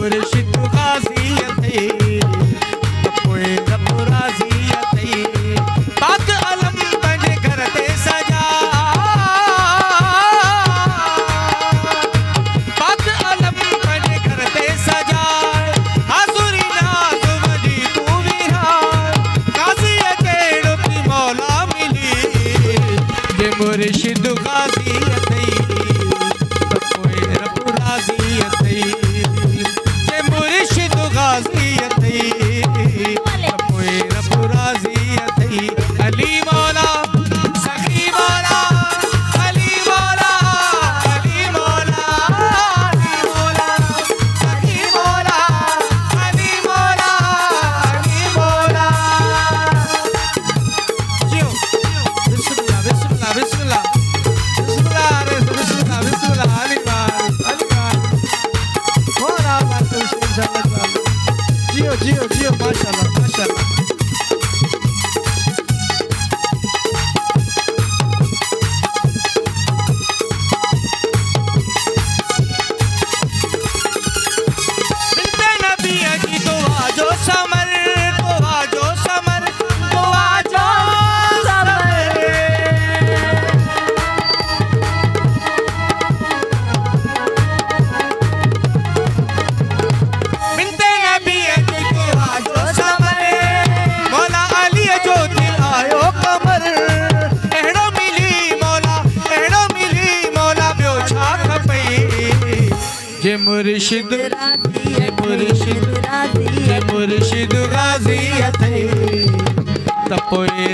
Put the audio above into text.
मुर्शिद गाजी अथई त पोइ रब राज़ी अथई पाक अलम पंहिंजे घर ते सजा पाक अलम पंहिंजे घर ते सजा हाज़ुरी नाज़ वॾी तूं विहार गाज़ीअ जहिड़ो की मौला मिली जे मुर्शिद गाज़ी अथई त पोइ रब राज़ी अथई जे मुर्शिद गाज़ी अथई त पोइ रब राज़ी अथई अली मौला सखी मौला अली मौला अली मौला अली मौला सखी मौला अली मौला अली मौला जियो बिस्मिल्लाह बिस्मिल्लाह बिस्मिल्लाह बिस्मिल्लाह रे बिस्मिल्लाह बिस्मिल्लाह अली मार मोरा बात इंशाअल्लाह जियो जियो जियो माशाअल्लाह माशाअल्लाह बिनते नबी की दुआ जो समर दुआ जो समर दुआ जो समर बिनते नबी की दुआ जो समर मौला अली जो दिल आयो कमर अहिड़ो मिली मौला ॿियो छा खपई जे मुर्शिद जे मुर्शिद गाज़ी अथई त पोइ